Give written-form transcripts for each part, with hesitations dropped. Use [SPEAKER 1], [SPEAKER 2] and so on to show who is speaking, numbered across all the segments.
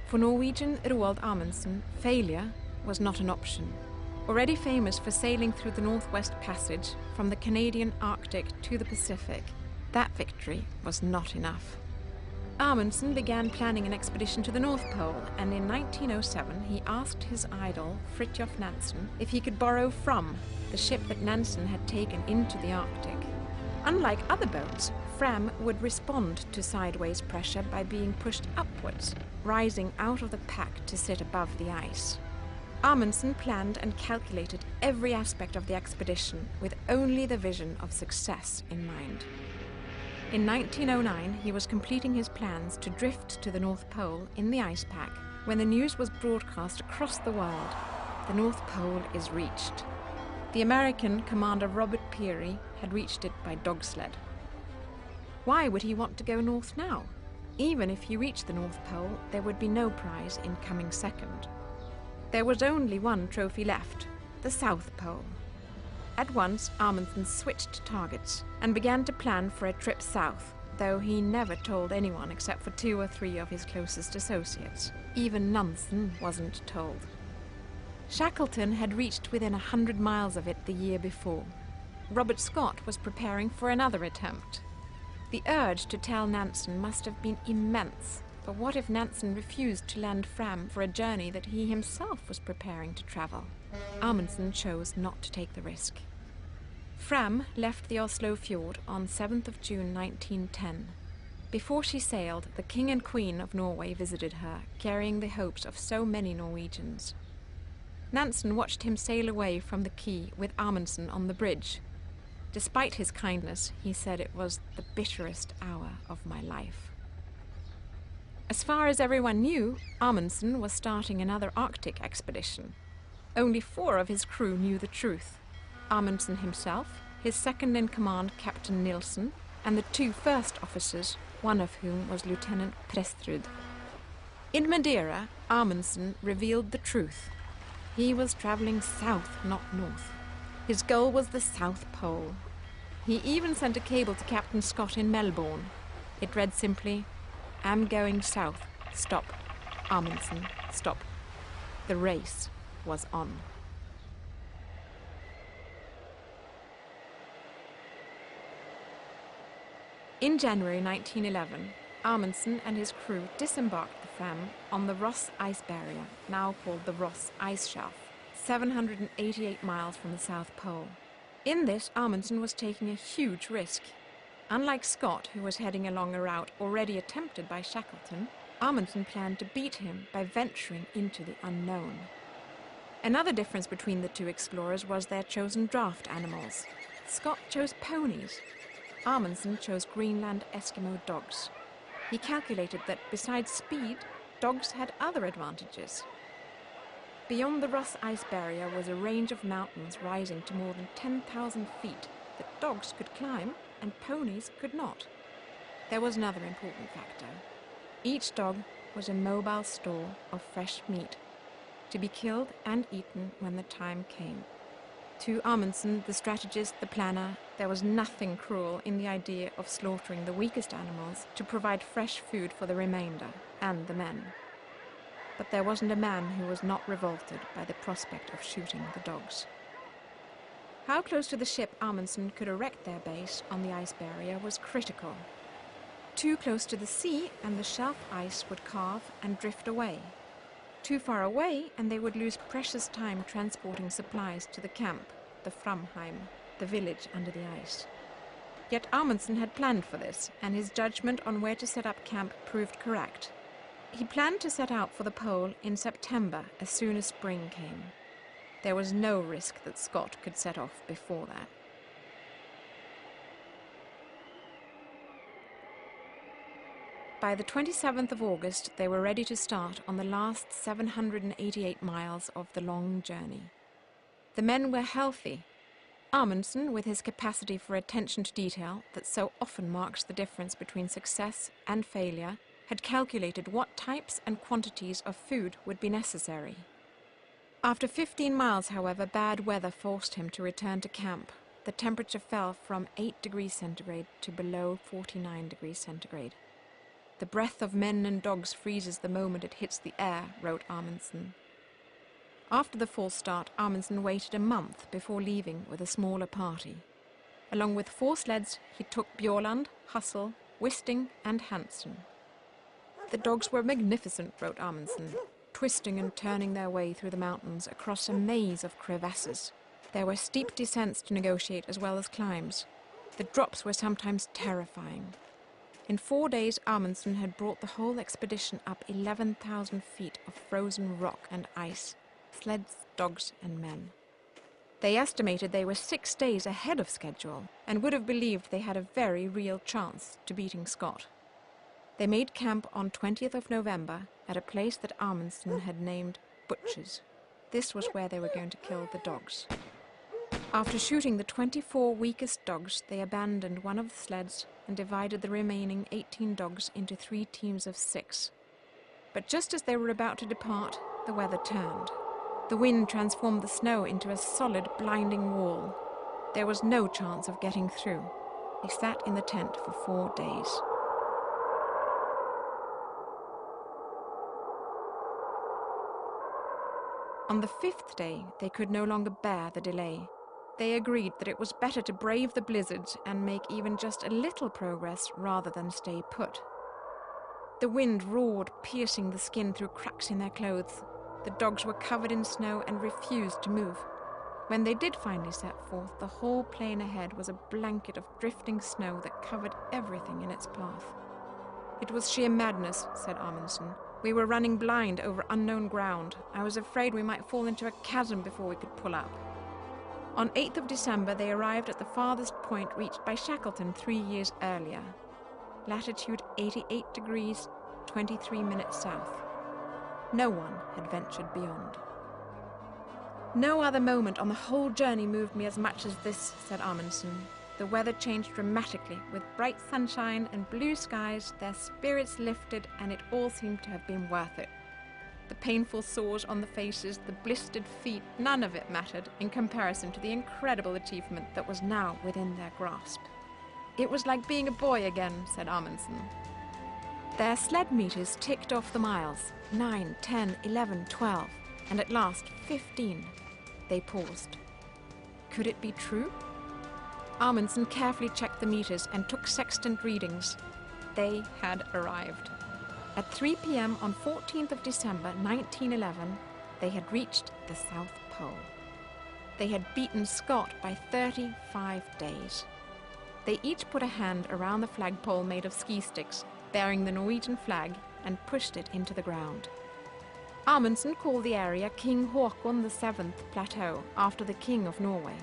[SPEAKER 1] For Norwegian Roald Amundsen, failure was not an option. Already famous for sailing through the Northwest Passage from the Canadian Arctic to the Pacific, that victory was not enough. Amundsen began planning an expedition to the North Pole, and in 1907 he asked his idol, Fridtjof Nansen, if he could borrow from the ship that Nansen had taken into the Arctic. Unlike other boats, Fram would respond to sideways pressure by being pushed upwards, rising out of the pack to sit above the ice. Amundsen planned and calculated every aspect of the expedition with only the vision of success in mind. In 1909, he was completing his plans to drift to the North Pole in the ice pack when the news was broadcast across the world. The North Pole is reached. The American Commander Robert Peary had reached it by dog sled. Why would he want to go north now? Even if he reached the North Pole, there would be no prize in coming second. There was only one trophy left, the South Pole. At once, Amundsen switched targets and began to plan for a trip south, though he never told anyone except for 2 or 3 of his closest associates. Even Nansen wasn't told. Shackleton had reached within 100 miles of it the year before. Robert Scott was preparing for another attempt. The urge to tell Nansen must have been immense, but what if Nansen refused to lend Fram for a journey that he himself was preparing to travel? Amundsen chose not to take the risk. Fram left the Oslo fjord on 7th of June 1910. Before she sailed, the King and Queen of Norway visited her, carrying the hopes of so many Norwegians. Nansen watched him sail away from the quay with Amundsen on the bridge. Despite his kindness, he said it was the bitterest hour of my life. As far as everyone knew, Amundsen was starting another Arctic expedition. Only 4 of his crew knew the truth: Amundsen himself, his second-in-command Captain Nilsen, and the 2 first officers, one of whom was Lieutenant Prestrud. In Madeira, Amundsen revealed the truth. He was traveling south, not north. His goal was the South Pole. He even sent a cable to Captain Scott in Melbourne. It read simply, "I'm going south. Stop. Amundsen, stop." The race was on. In January 1911, Amundsen and his crew disembarked the Fram on the Ross Ice Barrier, now called the Ross Ice Shelf, 788 miles from the South Pole. In this, Amundsen was taking a huge risk. Unlike Scott, who was heading along a route already attempted by Shackleton, Amundsen planned to beat him by venturing into the unknown. Another difference between the 2 explorers was their chosen draft animals. Scott chose ponies. Amundsen chose Greenland Eskimo dogs. He calculated that besides speed, dogs had other advantages. Beyond the Ross Ice Barrier was a range of mountains rising to more than 10,000 feet that dogs could climb and ponies could not. There was another important factor. Each dog was a mobile store of fresh meat, to be killed and eaten when the time came. To Amundsen, the strategist, the planner, there was nothing cruel in the idea of slaughtering the weakest animals to provide fresh food for the remainder and the men. But there wasn't a man who was not revolted by the prospect of shooting the dogs. How close to the ship Amundsen could erect their base on the ice barrier was critical. Too close to the sea and the shelf ice would carve and drift away. Too far away and they would lose precious time transporting supplies to the camp, the Framheim, the village under the ice. Yet Amundsen had planned for this, and his judgment on where to set up camp proved correct. He planned to set out for the pole in September as soon as spring came. There was no risk that Scott could set off before that. By the 27th of August, they were ready to start on the last 788 miles of the long journey. The men were healthy. Amundsen, with his capacity for attention to detail that so often marks the difference between success and failure, had calculated what types and quantities of food would be necessary. After 15 miles, however, bad weather forced him to return to camp. The temperature fell from 8 degrees centigrade to below 49 degrees centigrade. The breath of men and dogs freezes the moment it hits the air, wrote Amundsen. After the false start, Amundsen waited a month before leaving with a smaller party. Along with 4 sleds, he took Bjaaland, Hassel, Wisting and Hansen. The dogs were magnificent, wrote Amundsen, twisting and turning their way through the mountains across a maze of crevasses. There were steep descents to negotiate as well as climbs. The drops were sometimes terrifying. In 4 days, Amundsen had brought the whole expedition up 11,000 feet of frozen rock and ice, sleds, dogs and men. They estimated they were 6 days ahead of schedule and would have believed they had a very real chance to beating Scott. They made camp on 20th of November at a place that Amundsen had named Butchers. This was where they were going to kill the dogs. After shooting the 24 weakest dogs, they abandoned one of the sleds and divided the remaining 18 dogs into 3 teams of 6. But just as they were about to depart, the weather turned. The wind transformed the snow into a solid, blinding wall. There was no chance of getting through. They sat in the tent for 4 days. On the 5th day, they could no longer bear the delay. They agreed that it was better to brave the blizzards and make even just a little progress rather than stay put. The wind roared, piercing the skin through cracks in their clothes. The dogs were covered in snow and refused to move. When they did finally set forth, the whole plain ahead was a blanket of drifting snow that covered everything in its path. It was sheer madness, said Amundsen. We were running blind over unknown ground. I was afraid we might fall into a chasm before we could pull up. On 8th of December, they arrived at the farthest point reached by Shackleton 3 years earlier. Latitude 88 degrees, 23 minutes south. No one had ventured beyond. No other moment on the whole journey moved me as much as this, said Amundsen. The weather changed dramatically. With bright sunshine and blue skies, their spirits lifted and it all seemed to have been worth it. The painful sores on the faces, the blistered feet, none of it mattered in comparison to the incredible achievement that was now within their grasp. It was like being a boy again, said Amundsen. Their sled meters ticked off the miles, 9, 10, 11, 12, and at last 15. They paused. Could it be true? Amundsen carefully checked the meters and took sextant readings. They had arrived. At 3 p.m. on 14th of December 1911, they had reached the South Pole. They had beaten Scott by 35 days. They each put a hand around the flagpole made of ski sticks, bearing the Norwegian flag, and pushed it into the ground. Amundsen called the area King Haakon VII Plateau, after the King of Norway.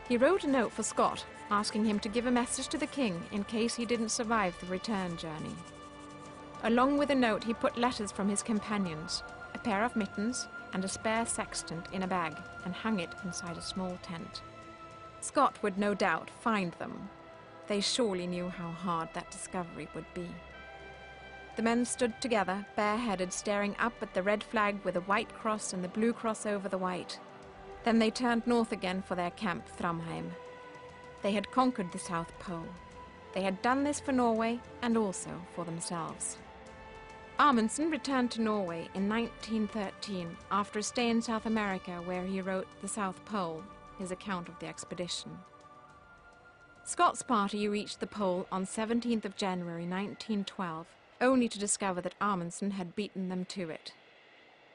[SPEAKER 1] He wrote a note for Scott, asking him to give a message to the king in case he didn't survive the return journey. Along with the note, he put letters from his companions, a pair of mittens, and a spare sextant in a bag, and hung it inside a small tent. Scott would no doubt find them. They surely knew how hard that discovery would be. The men stood together, bareheaded, staring up at the red flag with the white cross and the blue cross over the white. Then they turned north again for their camp, Framheim. They had conquered the South Pole. They had done this for Norway and also for themselves. Amundsen returned to Norway in 1913 after a stay in South America where he wrote The South Pole, his account of the expedition. Scott's party reached the pole on 17th of January 1912, only to discover that Amundsen had beaten them to it.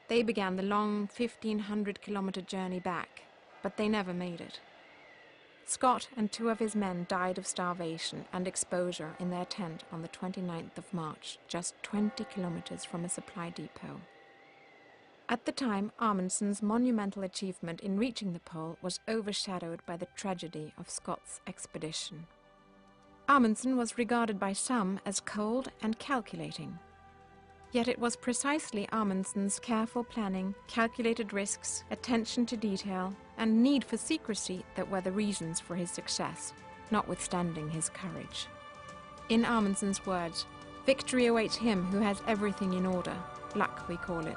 [SPEAKER 1] They began the long 1,500-kilometer journey back, but they never made it. Scott and 2 of his men died of starvation and exposure in their tent on the 29th of March, just 20 kilometers from a supply depot. At the time, Amundsen's monumental achievement in reaching the pole was overshadowed by the tragedy of Scott's expedition. Amundsen was regarded by some as cold and calculating. Yet it was precisely Amundsen's careful planning, calculated risks, attention to detail, and need for secrecy that were the reasons for his success, notwithstanding his courage. In Amundsen's words, victory awaits him who has everything in order, luck we call it.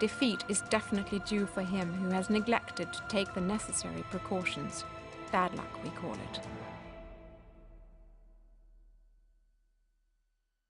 [SPEAKER 1] Defeat is definitely due for him who has neglected to take the necessary precautions, bad luck we call it.